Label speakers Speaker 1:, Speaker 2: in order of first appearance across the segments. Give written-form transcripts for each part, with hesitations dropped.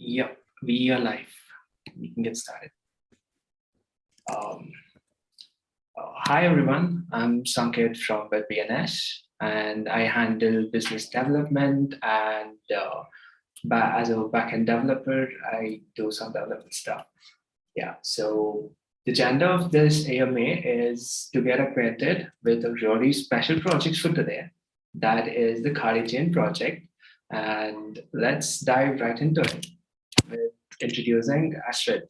Speaker 1: Yep, we are live. We can get started. Um, Hi everyone, I'm Sanket from Bitbns, and I handle business development and as a backend developer, I do some development stuff. Yeah, so the agenda of this AMA is to get acquainted with a really special project for today. That is the KardiaChain project, and let's dive right into it with introducing Astrid.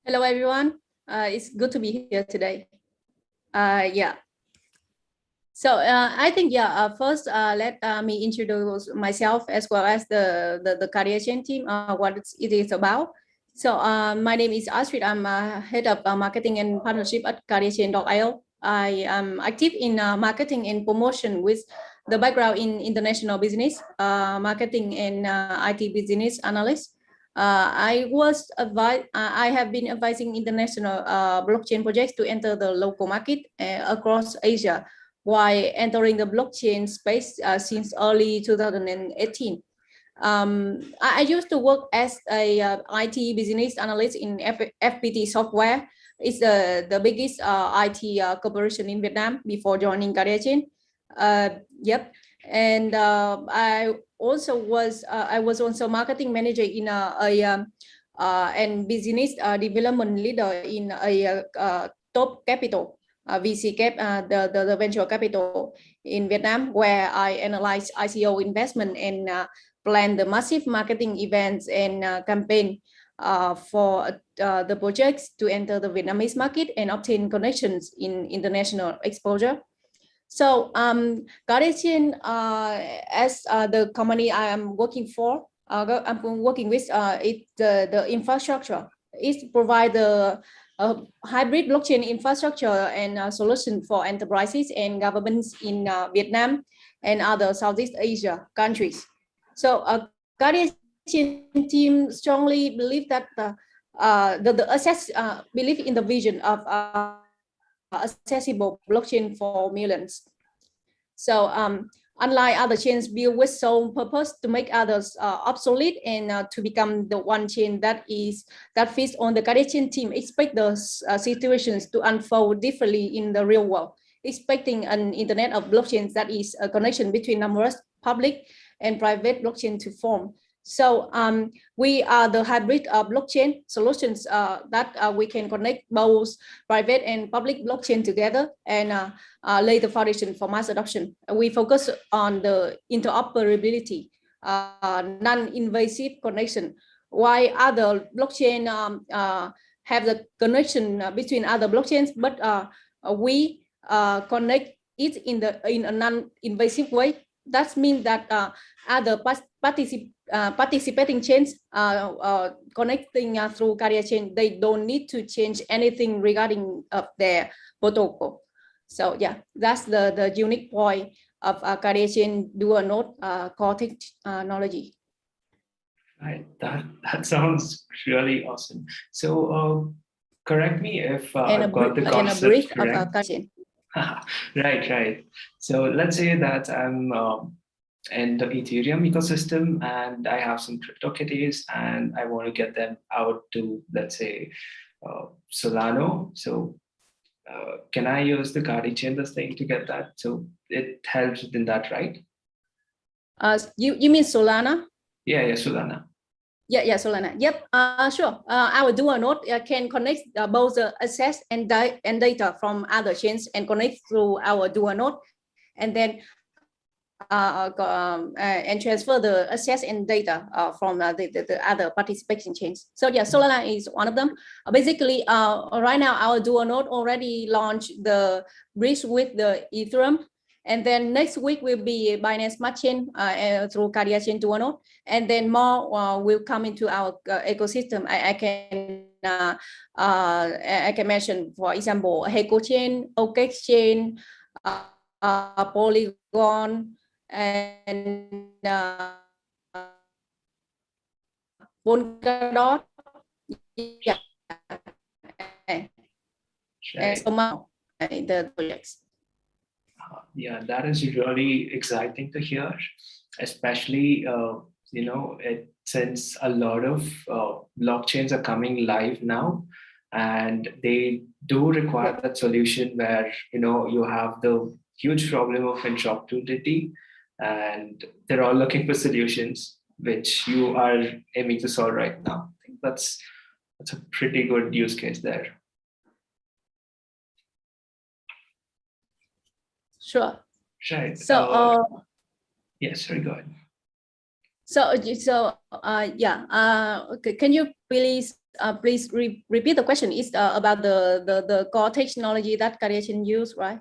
Speaker 2: Hello, everyone. It's good to be here today. Yeah. So I think, first let me introduce myself as well as the KardiaChain team, what it is about. So my name is Astrid. I'm head of marketing and partnership at KardiaChain.io. I am active in marketing and promotion with the background in international business, marketing and IT business analyst. I have been advising international blockchain projects to enter the local market across Asia, while entering the blockchain space since early 2018. I used to work as a IT business analyst in FPT Software. It's the biggest IT corporation in Vietnam before joining KardiaChain. Yep. And I was also marketing manager in and business development leader in a top capital VC cap, the venture capital in Vietnam, where I analyze ICO investment and plan the massive marketing events and campaign for the projects to enter the Vietnamese market and obtain connections in international exposure. So KardiaChain, as the company I am working for, I'm working with the infrastructure. It provides the hybrid blockchain infrastructure and solution for enterprises and governments in Vietnam and other Southeast Asia countries. So KardiaChain team strongly believe that believe in the vision of accessible blockchain for millions. So unlike other chains built with sole purpose to make others obsolete and to become the one chain that fits on the KardiaChain team, expect those situations to unfold differently in the real world, expecting an internet of blockchains that is a connection between numerous public and private blockchain to form. So we are the hybrid blockchain solutions that we can connect both private and public blockchain together and lay the foundation for mass adoption. We focus on the interoperability, non-invasive connection, while other blockchain have the connection between other blockchains, but we connect it in a non-invasive way. That means that other participating chains connecting through KardiaChain, they don't need to change anything regarding their protocol. So yeah, that's the unique point of KardiaChain dual node core technology.
Speaker 1: Right, that sounds really awesome. So correct me if I've got the concept correct. Right. So let's say that I'm in the Ethereum ecosystem and I have some CryptoKitties and I want to get them out to, let's say, Solano. So can I use the KardiaChain this thing to get that? So it helps in that, right?
Speaker 2: You mean Solana?
Speaker 1: Yeah, Solana.
Speaker 2: Yeah, Solana. Yep, sure. Our dual node can connect both the access and data from other chains and connect through our dual node, and then and transfer the access and data from the other participating chains. So yeah, Solana is one of them. Basically, right now our dual node already launched the bridge with the Ethereum. And then next week will be Binance Smart Chain through KardiaChain dual node, and then more will come into our ecosystem. I can mention, for example, Heiko Chain, OKX Chain, Polygon, and Polkadot. Yeah, and so more the projects.
Speaker 1: Yeah, that is really exciting to hear, especially since a lot of blockchains are coming live now, and they do require that solution where you have the huge problem of interoperability, and they're all looking for solutions which you are aiming to solve right now. I think that's a pretty good use case there.
Speaker 2: Sure.
Speaker 1: Right.
Speaker 2: So,
Speaker 1: Yes, very good.
Speaker 2: Okay, can you please repeat the question? Is about the core technology that KardiaChain use, right?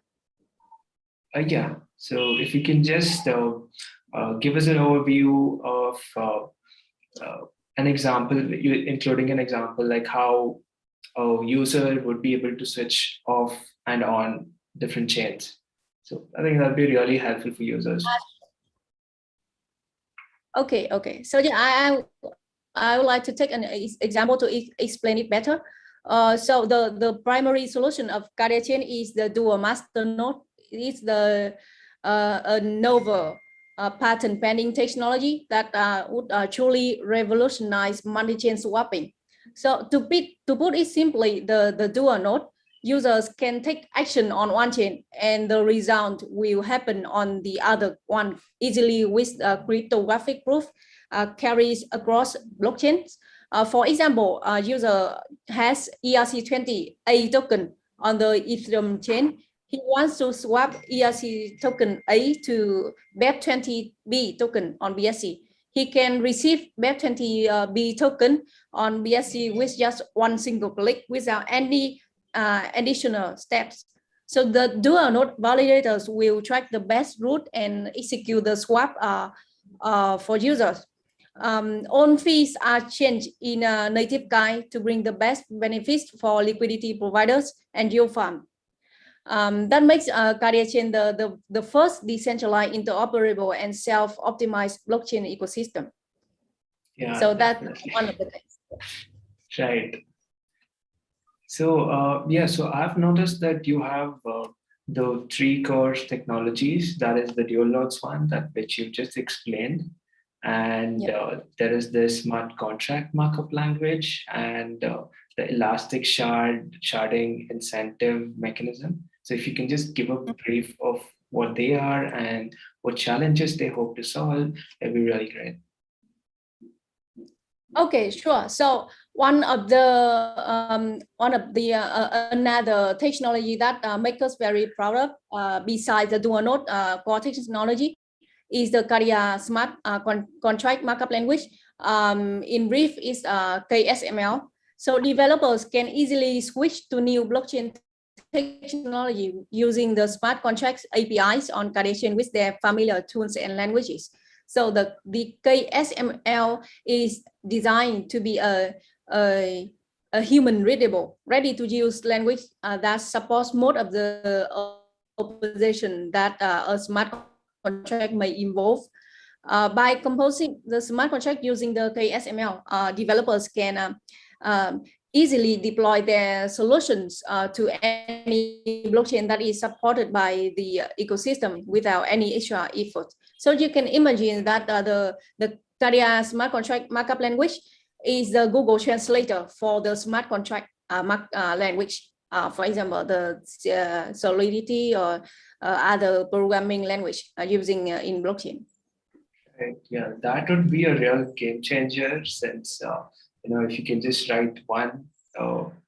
Speaker 1: Yeah. So if you can just give us an overview of an example, including an example like how a user would be able to switch off and on different chains. So I think that'd be really helpful for users.
Speaker 2: Okay. So yeah, I would like to take an example to explain it better. So the primary solution of KardiaChain is the dual master node. It's the a novel patent pending technology that would truly revolutionize multi-chain swapping. So to put it simply, the dual node users can take action on one chain and the result will happen on the other one easily with cryptographic proof carries across blockchains. For example, user has ERC20A token on the Ethereum chain. He wants to swap ERC token A to BEP20B token on BSC. He can receive BEP20B token on BSC with just one single click without any additional steps. So the dual node validators will track the best route and execute the swap for users. All fees are changed in a native guide to bring the best benefits for liquidity providers and yield farm. That makes KardiaChain the first decentralized, interoperable, and self-optimized blockchain ecosystem.
Speaker 1: Yeah,
Speaker 2: so
Speaker 1: definitely.
Speaker 2: That's one of the things.
Speaker 1: Right. So so I've noticed that you have the three core technologies. That is the dual nodes one, that which you just explained, and there is the smart contract markup language and the elastic sharding incentive mechanism. So if you can just give a brief of what they are and what challenges they hope to solve, it'd be really great.
Speaker 2: Okay, sure. So one of the another technology that makes us very proud of, besides the dual node core technology, is the Kardia Smart Contract Markup Language. In brief, is KSML. So developers can easily switch to new blockchain technology using the smart contracts APIs on KardiaChain with their familiar tools and languages. So the KSML is designed to be a human readable, ready to use language that supports most of the opposition that a smart contract may involve. By composing the smart contract using the KSML, developers can easily deploy their solutions to any blockchain that is supported by the ecosystem without any extra effort. So you can imagine that the Kardia smart contract markup language is the Google translator for the smart contract language. For example, the Solidity or other programming language using in blockchain.
Speaker 1: Right. Yeah, that would be a real game changer, since if you can just write one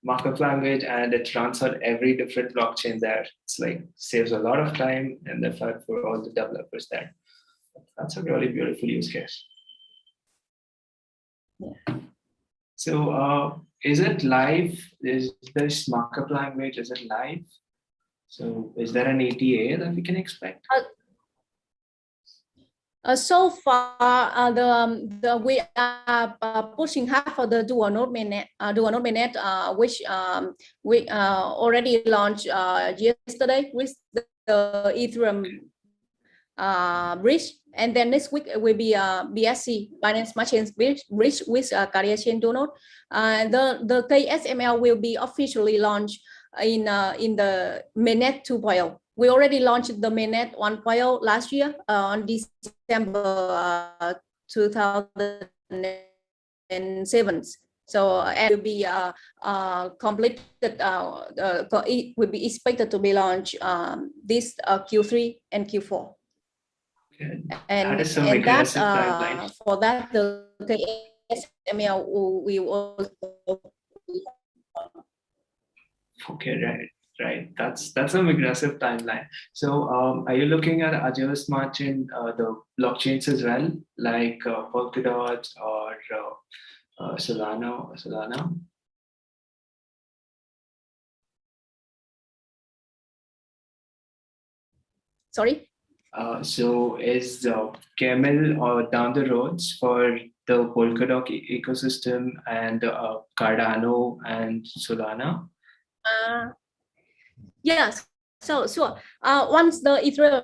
Speaker 1: markup language and it runs on every different blockchain there, it's like saves a lot of time and effort for all the developers there. That's a really beautiful use case.
Speaker 2: Yeah.
Speaker 1: So is it live? Is this markup language, is it live? So is there an ETA that we can expect?
Speaker 2: So far, we are pushing hard for the dual node mainnet, which we already launched yesterday with the Ethereum bridge, and then next week will be BSC Binance Smart Chain bridge with KardiaChain dual node. The KSML will be officially launched in the mainnet 2.0 we already launched the mainnet 1.0 last year on December 2007. So and will be completed. It will be expected to be launched this Q3 and Q4.
Speaker 1: Okay.
Speaker 2: And
Speaker 1: that is some
Speaker 2: and that
Speaker 1: aggressive timeline.
Speaker 2: for that the KSML will also.
Speaker 1: Okay, right. That's some aggressive timeline. So, are you looking at other smart chain, the blockchains as well, like Polkadot or Solana?
Speaker 2: Sorry.
Speaker 1: So, is Camel or down the roads for the Polkadot ecosystem and Cardano and Solana?
Speaker 2: Yes. So sure. Once the Ethereum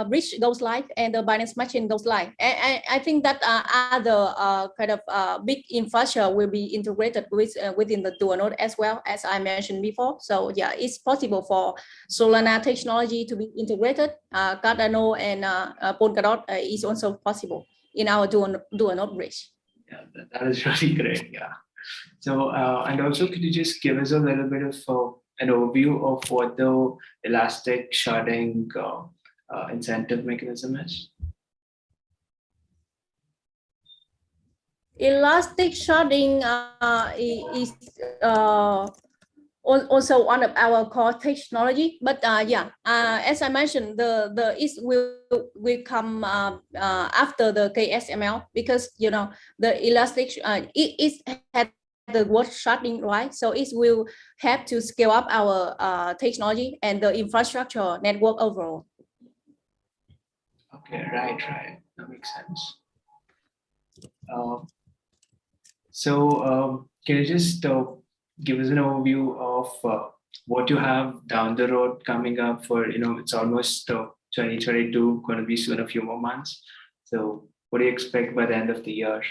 Speaker 2: bridge goes live and the Binance Smart Chain goes live, I think that other kind of big infrastructure will be integrated within the dual node as well, as I mentioned before. So yeah, it's possible for Solana technology to be integrated. Cardano and Polkadot is also possible in our dual node bridge.
Speaker 1: Yeah, that is really great. Yeah. So, and also, could you just give us a little bit of an overview of what the elastic sharding incentive mechanism is?
Speaker 2: Elastic sharding is also one of our core technology, but as I mentioned, the it will come after the KSML, because the elastic it had the word sharding, right? So it will have to scale up our technology and the infrastructure network overall.
Speaker 1: Okay, right, that makes sense. So, can you just give us an overview of what you have down the road coming up for, it's almost 2022, going to be soon a few more months. So what do you expect by the end of the year?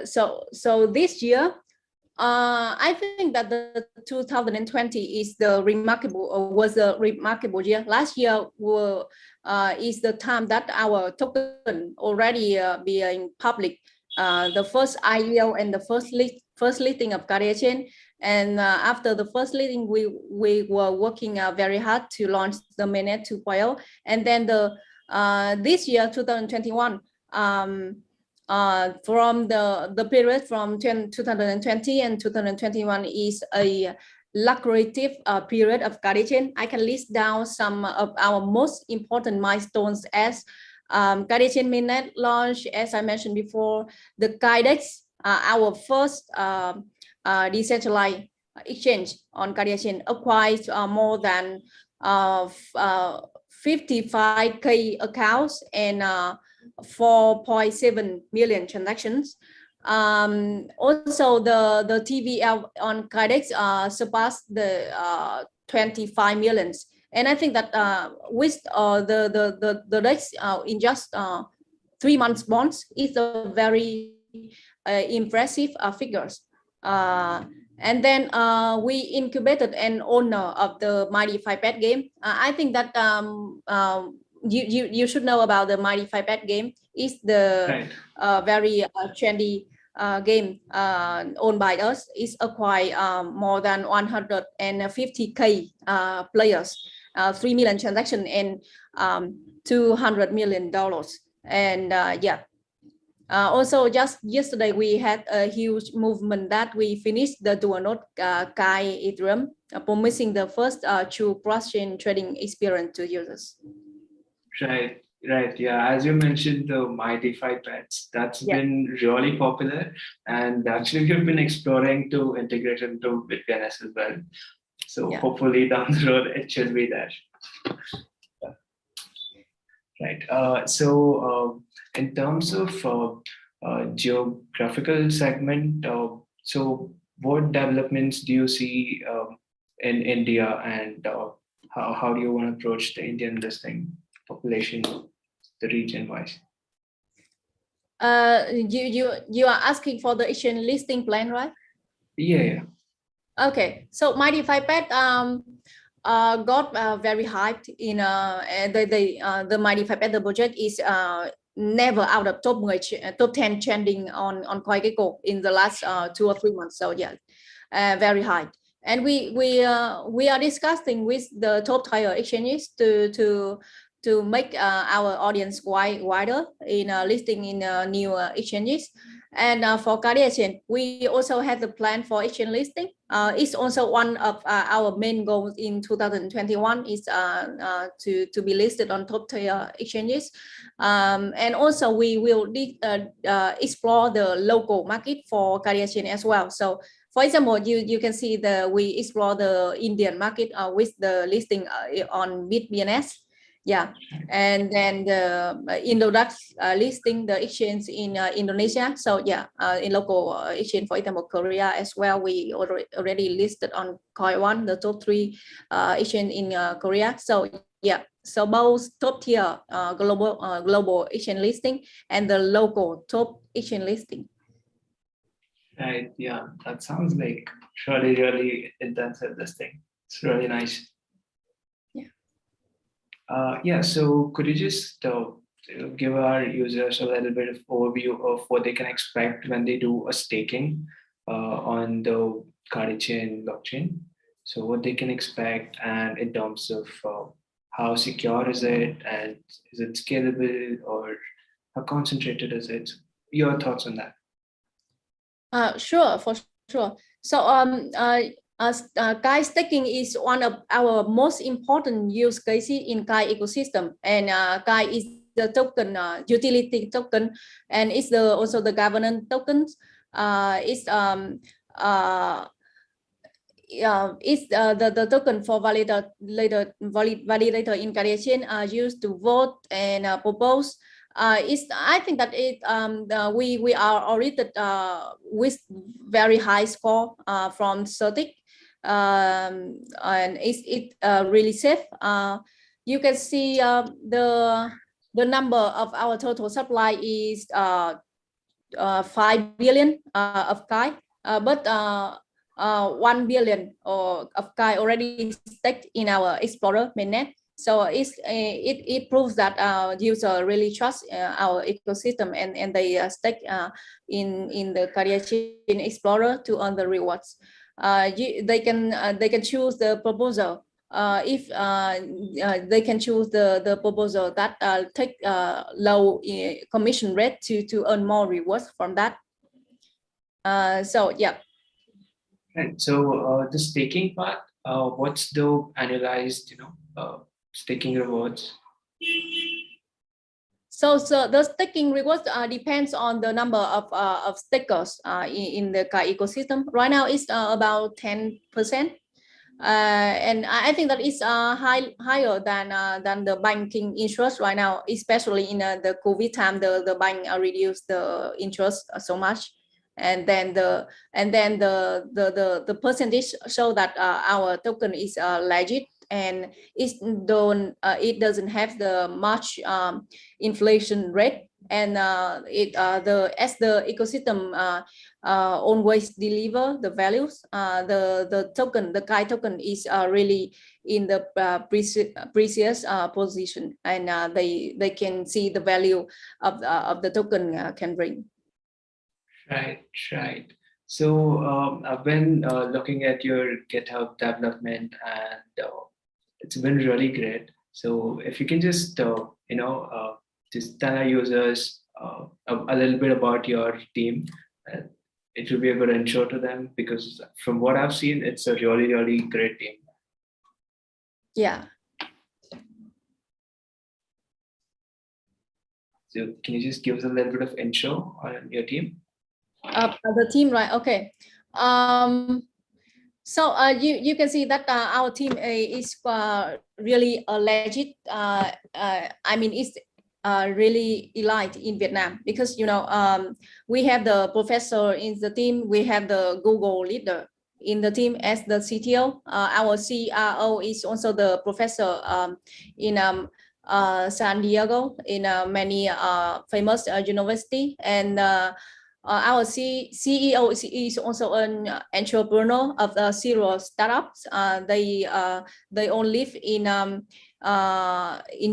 Speaker 2: So this year, I think that the 2020 is was a remarkable year. Last year is the time that our token already being public. The first IEO and the first listing of KardiaChain. And after the first listing, we were working very hard to launch the mainnet 2.0. And then this year, 2021, from the period from 2020 and 2021 is a lucrative period of KardiaChain. I can list down some of our most important milestones as KardiaChain mainnet launch, as I mentioned before, the Kydex, our first decentralized exchange on KardiaChain, acquired more than 55K accounts and 4.7 million transactions. Also, the TVL on Kydex surpassed the 25 millions. And I think that with the rates in just 3 months bonds is a very impressive figures. And then we incubated an owner of the Mighty 5-Pet game. I think that you should know about the Mighty 5-Pet game. It's the very trendy game owned by us. It's acquired more than 150K players, 3 million transactions, and $200 million. And also, just yesterday, we had a huge movement that we finished the dual node Kai Ethereum, promising the first true cross-chain trading experience to users.
Speaker 1: Right. Yeah, as you mentioned, the Mighty 5-Pets, that's been really popular, and actually we've been exploring to integrate into Bitbns as well. So hopefully down the road it should be there. Right. So in terms of geographical segment, so what developments do you see in India, and how do you want to approach the Indian listing population, the region wise?
Speaker 2: You are asking for the exchange listing plan, right?
Speaker 1: Yeah.
Speaker 2: Okay, so Mighty 5-Pet, got very hyped in the Mighty Five Ether project is never out of top 10 trending on CoinGecko in the last 2 or 3 months. So yeah, very high. And we are discussing with the top tier exchanges to make our audience wider in listing in new exchanges. And for KardiaChain, we also have the plan for exchange listing. It's also one of our main goals in 2021 is to be listed on top tier exchanges. And also we will explore the local market for KardiaChain as well. So for example, you can see we explore the Indian market with the listing on Bitbns. Yeah, and then the Indodax listing the exchange in Indonesia. So yeah, in local exchange, for example, Korea as well. We already listed on Coin1, the top 3 exchange in Korea. So yeah, so both top tier global exchange listing and the local top exchange listing.
Speaker 1: Right. Yeah, that sounds like really intensive. This thing. It's really nice. Yeah, so could you just give our users a little bit of overview of what they can expect when they do a staking on the KardiaChain blockchain? So what they can expect, and in terms of how secure is it, and is it scalable, or how concentrated is it? Your thoughts on that?
Speaker 2: Sure, for sure. So Kai staking is one of our most important use cases in Kai ecosystem, and Kai is the token utility token, and it's also the governance tokens. It's the token for validator in KardiaChain are used to vote and propose. I think that we are audited with very high score from CertiK, and it really safe. You can see the number of our total supply is 5 billion of Kai, but 1 billion of Kai already staked in our Explorer mainnet. So it proves that users really trust our ecosystem, and they stake in the KardiaChain Explorer to earn the rewards. They can choose the proposal. If they can choose the proposal that take low commission rate to earn more rewards from that. So yeah.
Speaker 1: Right. So the staking part, what's the annualized, staking rewards?
Speaker 2: So the staking rewards depends on the number of stakers in the Kai ecosystem. Right now, it's about 10%. And I think that it's higher than the banking interest right now, especially in the COVID time. The bank reduced the interest so much, and then the percentage show that our token is legit, and it doesn't have the much inflation rate, and as the ecosystem always deliver the values, the Kai token is really in the precious position, and they can see the value of the token can bring.
Speaker 1: Right. So I've been looking at your GitHub development, and it's been really great. So if you can just just tell our users a little bit about your team, it will be a good intro to them, because from what I've seen, it's a really great team.
Speaker 2: Yeah.
Speaker 1: So can you just give us a little bit of intro on your team?
Speaker 2: The team, right? Okay. So you can see that our team is really legit. I mean, it's really elite in Vietnam, because we have the professor in the team, we have the Google leader in the team as the CTO. Our CRO is also the professor in San Diego in many famous university, and Our CEO is also an entrepreneur of the serial startups. They all live in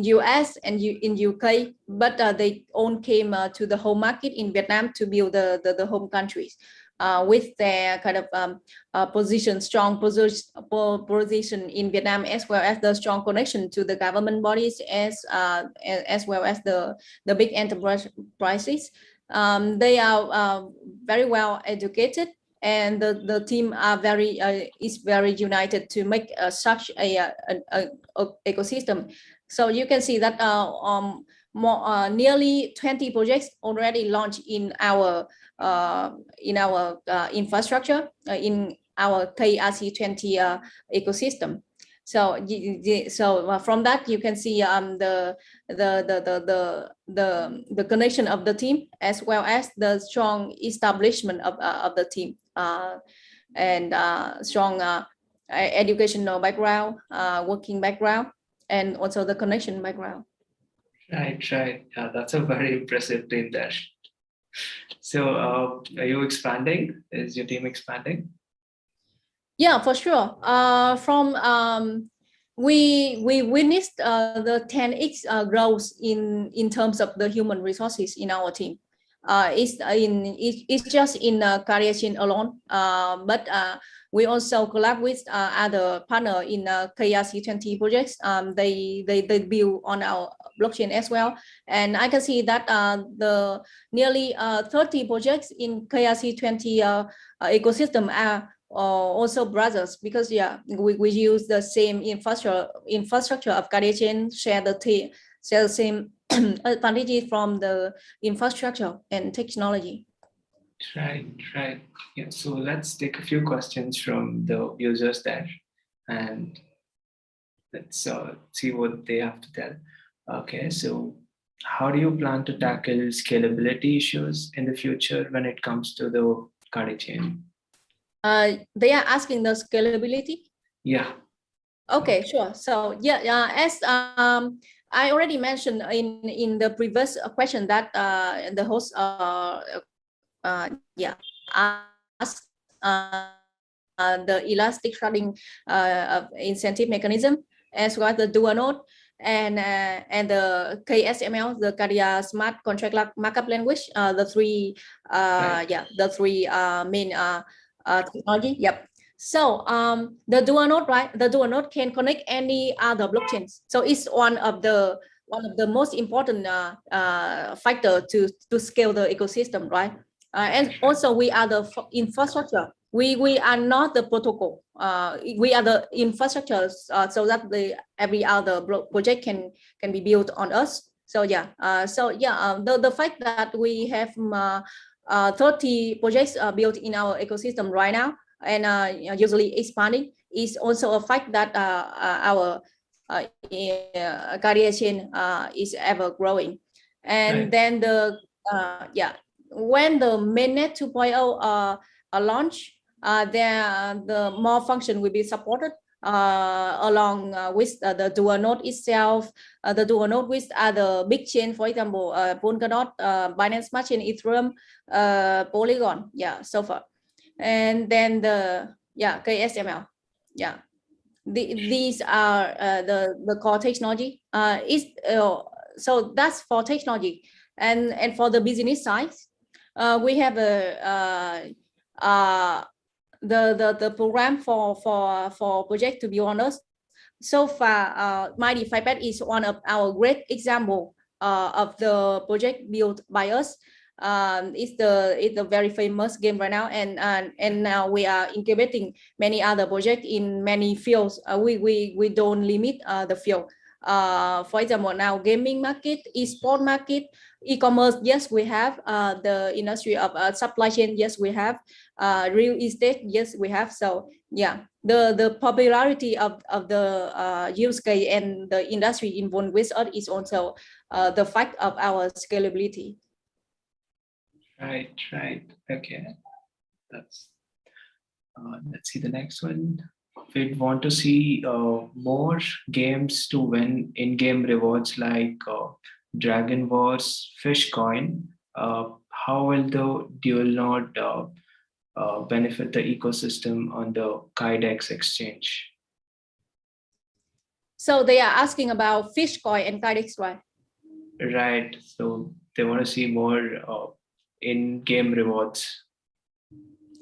Speaker 2: US and in UK, but they all came to the home market in Vietnam to build the home countries. With their kind of strong position in Vietnam, as well as the strong connection to the government bodies, as well as the big enterprises. They are very well educated, and the team are is very united to make such a ecosystem. So you can see that nearly 20 projects already launched in our infrastructure in our KRC20 ecosystem. So from that you can see the connection of the team, as well as the strong establishment of the team, and strong educational background, working background, and also the connection background.
Speaker 1: Right. Yeah, that's a very impressive team there. So are you expanding? Is your team expanding?
Speaker 2: Yeah, for sure. We witnessed the 10x growth in terms of the human resources in our team. It's just in KardiaChain alone, but we also collab with other partner in KRC20 projects. They build on our blockchain as well, and I can see that the nearly 30 projects in KRC20 ecosystem are also brothers, because we use the same infrastructure of KardiaChain, share the same advantages from the infrastructure and technology.
Speaker 1: Right. Yeah. So let's take a few questions from the users there, and let's see what they have to tell. Okay. So how do you plan to tackle scalability issues in the future when it comes to the KardiaChain?
Speaker 2: They are asking the scalability.
Speaker 1: Yeah.
Speaker 2: Okay, sure. So as I already mentioned in the previous question that the host asked the elastic sharding incentive mechanism, as well as the dual node and the KSML, the Kardia Smart Contract Markup Language, the three main technology. Yep. So the dual node, right? The dual node can connect any other blockchains. So it's one of the most important factor to scale the ecosystem, right? And also we are the infrastructure. We are not the protocol. We are the infrastructure, so that every other project can be built on us. So the fact that we have 30 projects built in our ecosystem right now, and usually expanding, is also a fact that our KardiaChain is ever growing. And then when the mainnet 2.0 launch, the more function will be supported along with the dual node itself, the dual node with other big chain, for example, Polkadot, Binance Smart Chain, Ethereum, Polygon, so far. And then the KSML, these are the core technology. So that's for technology, and for the business side, we have the program for project to be honest. So far, Mighty Pipette is one of our great example of the project built by us. It's a very famous game right now, and now we are incubating many other projects in many fields. We don't limit the field. For example, now gaming market, e-sport market, e-commerce, yes we have. The industry of supply chain, yes we have. Real estate, yes we have. So the popularity of the use case and the industry involved with us is also the fact of our scalability.
Speaker 1: Right. Okay, that's let's see the next one. We'd want to see more games to win in-game rewards like Dragon Wars, Fish Coin. how will the dual node benefit the ecosystem on the KardiaChain exchange?
Speaker 2: So they are asking about Fishcoin and KardiaChain, right?
Speaker 1: Right. So they want to see more in-game rewards.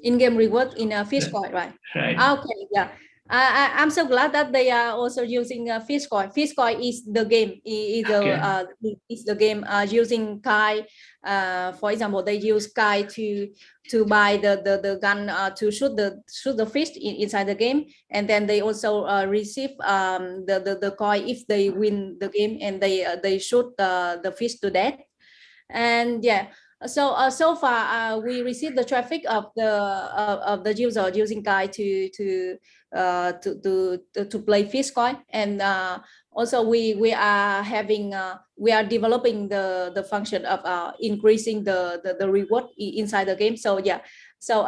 Speaker 2: In-game reward in a Fishcoin, right?
Speaker 1: Right.
Speaker 2: Okay, yeah. I'm so glad that they are also using Fishcoin. Fishcoin is the game, is the game using Kai. For example, they use Kai to buy the gun to shoot the fish inside the game, and then they also receive the coin if they win the game, and they shoot the fish to death. And yeah, so far we receive the traffic of the user using Kai to play Fishcoin, and also we are having we are developing the function of increasing the reward inside the game. So yeah, so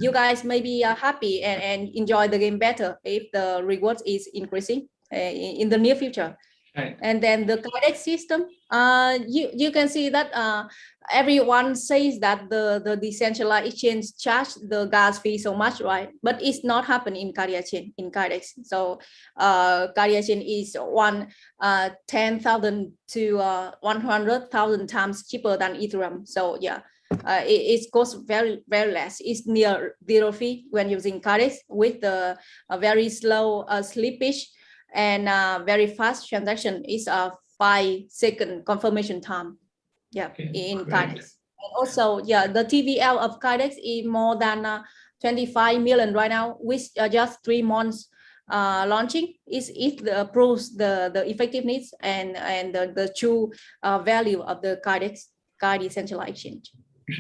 Speaker 2: you guys may be happy and enjoy the game better if the reward is increasing in the near future.
Speaker 1: Right.
Speaker 2: And then the KardiaChain system, you can see that everyone says that the decentralized exchange charge the gas fee so much, right? But it's not happening in KardiaChain, in KardiaChain. So KardiaChain is 10,000 to 100,000 times cheaper than Ethereum. So yeah, it costs very less. It's near zero fee when using KardiaChain with the very slow slippage and very fast transaction is a 5-second confirmation time. Yeah,
Speaker 1: Okay,
Speaker 2: in
Speaker 1: great.
Speaker 2: KardiaChain. And also, yeah, the TVL of KardiaChain is more than 25 million right now, with just 3 months launching. It proves the effectiveness and the true value of the KardiaChain decentralized exchange.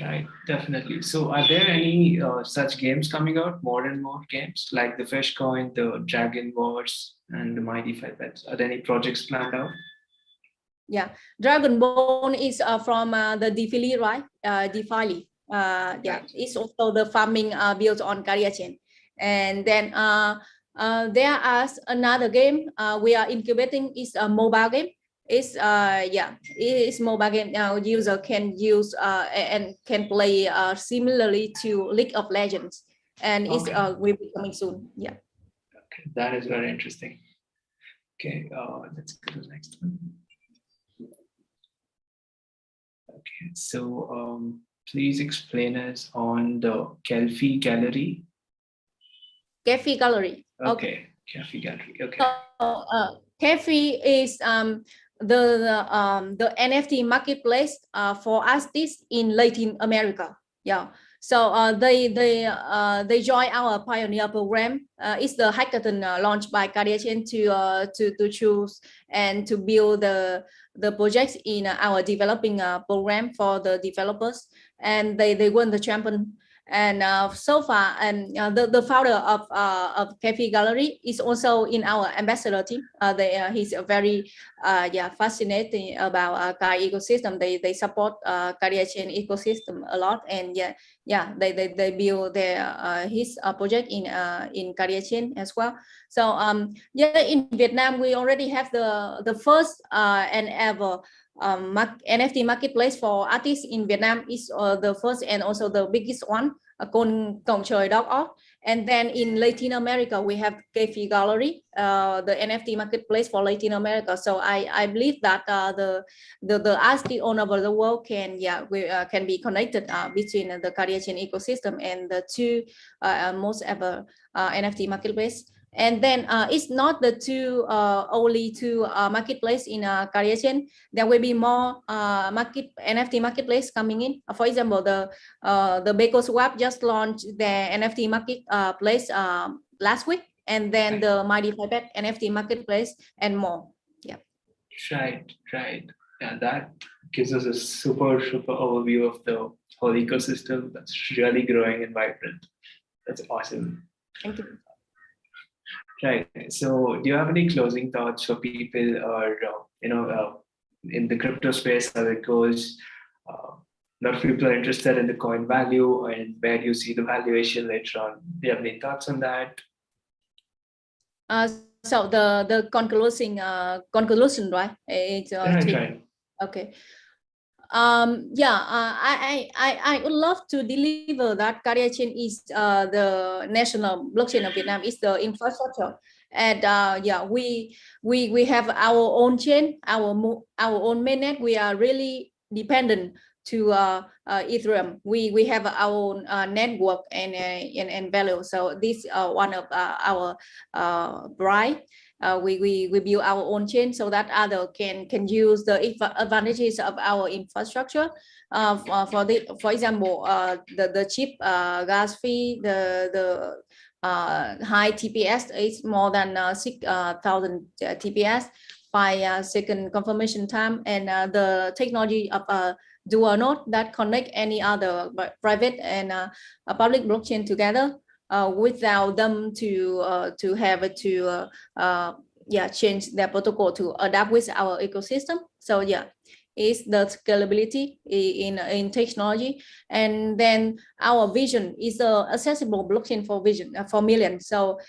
Speaker 1: Right, definitely. So are there any such games coming out, more and more games like the Fishcoin, the Dragon Wars, and the My DeFi Bets? Are there any projects planned out?
Speaker 2: Yeah, Dragon Ball is from the DeFi, right? DeFi. Yeah,
Speaker 1: Right.
Speaker 2: it's also the farming built on KardiaChain. And then there is another game we are incubating, is a mobile game. It's yeah, it's mobile game. Now user can use and can play similarly to League of Legends, and it's will be coming soon. Yeah.
Speaker 1: Okay, that is very interesting. Okay, let's go to the next one. Okay, so please explain us on the Kelfi Gallery.
Speaker 2: Kelfi Gallery.
Speaker 1: Okay, Kelfi Gallery. Okay.
Speaker 2: So Kelfi is the NFT marketplace for artists in Latin America. Yeah. So they join our pioneer program. It's the hackathon launched by KardiaChain to choose and to build the projects in our developing program for the developers, and they won the champion. And so far, and the founder of Cafe Gallery is also in our ambassador team. He's a very fascinating about Kai ecosystem. They support KardiaChain ecosystem a lot, and they build their his project in KardiaChain as well. So in Vietnam we already have the first and ever NFT marketplace for artists in Vietnam. Is the first and also the biggest one called Cổng.org. And then in Latin America we have Cafe Gallery, the NFT marketplace for Latin America. So I believe that the artists all over the world can be connected between the KardiaChain ecosystem and the two most ever NFT marketplace. And then it's not the only two marketplace in KardiaChain. There will be more NFT marketplace coming in. For example, the Beko Swap just launched their NFT marketplace last week, and then the My DeFi Bet NFT marketplace and more. Yeah.
Speaker 1: Right. Yeah, that gives us a super overview of the whole ecosystem that's really growing and vibrant. That's awesome.
Speaker 2: Thank you.
Speaker 1: Right. So, do you have any closing thoughts for people, or in the crypto space as it goes? A lot of people are interested in the coin value and where do you see the valuation later on. Do you have any thoughts on that?
Speaker 2: So the conclusion, right? It's
Speaker 1: right.
Speaker 2: Okay. I would love to deliver that KardiaChain is the national blockchain of Vietnam, is the infrastructure, and we have our own chain, our own mainnet. We are really dependent to Ethereum. We have our own network and value. So this one of our bright. We build our own chain so that other can use the advantages of our infrastructure. For example, the cheap gas fee, the high TPS is more than 6,000 TPS, 5-second confirmation time, and the technology of dual node that connect any other private and public blockchain together. Without them to have to change their protocol to adapt with our ecosystem. So is the scalability in technology, and then our vision is a accessible blockchain for vision for millions. So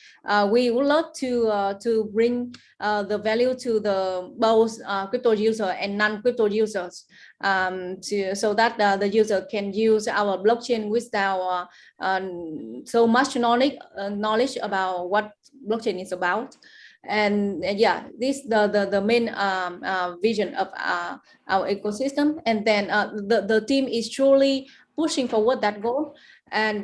Speaker 2: we would love to bring the value to the both crypto user and non-crypto users, so that the user can use our blockchain without so much knowledge about what blockchain is about. And this the main vision of our ecosystem. And then the team is truly pushing forward that goal, and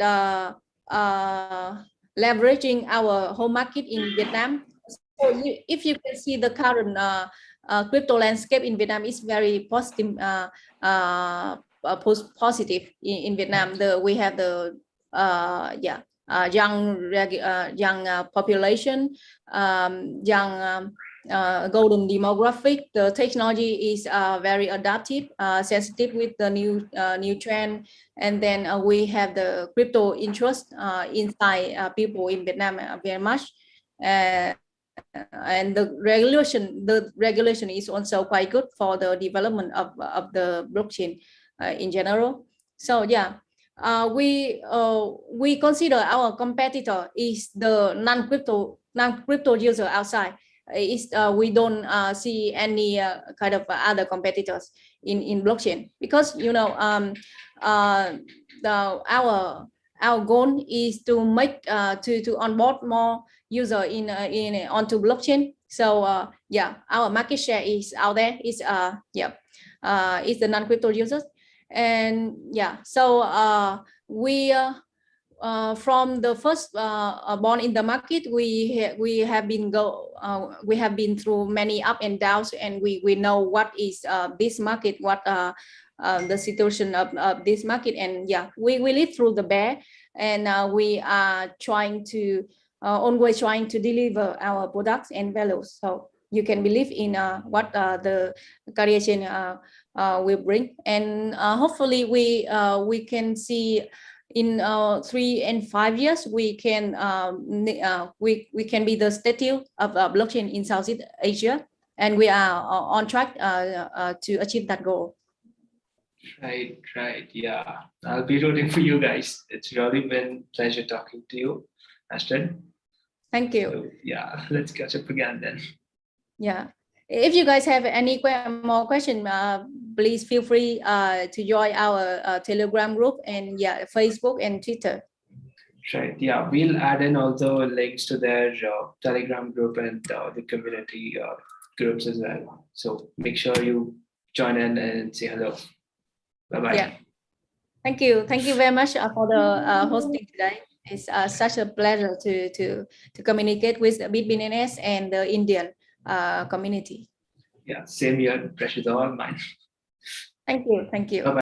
Speaker 2: leveraging our home market in Vietnam. So if you can see the current crypto landscape in Vietnam is very positive. Positive in Vietnam. We have the young population, young golden demographic. The technology is very adaptive, sensitive with the new trend, and then we have the crypto interest inside people in Vietnam very much. And the regulation is also quite good for the development of the blockchain in general. So we consider our competitor is the non-crypto user outside. We don't see any kind of other competitors in blockchain, because our goal is to make to onboard more user in onto blockchain. So our market share is out there, is is the non-crypto users. And so we from the first born in the market, we have been through many up and downs, and we know what is this market, what the situation of this market. And we live through the bear, and we are always trying to deliver our products and values. So you can believe in what the KardiaChain will bring, and hopefully we can see in 3 and 5 years we can be the statue of blockchain in Southeast Asia, and we are on track to achieve that goal.
Speaker 1: Right. Yeah, I'll be rooting for you guys. It's really been a pleasure talking to you, Astrid.
Speaker 2: Thank you.
Speaker 1: So, let's catch up again then.
Speaker 2: If you guys have any more questions, please feel free to join our Telegram group and Facebook and Twitter.
Speaker 1: Right. We'll add in all the links to their Telegram group and the community groups as well. So make sure you join in and say hello. Bye-bye.
Speaker 2: Thank you very much for the hosting today. It's such a pleasure to communicate with Bitbns and the Indian community.
Speaker 1: Same here. Pressure's all mine.
Speaker 2: Thank you.
Speaker 1: Bye-bye.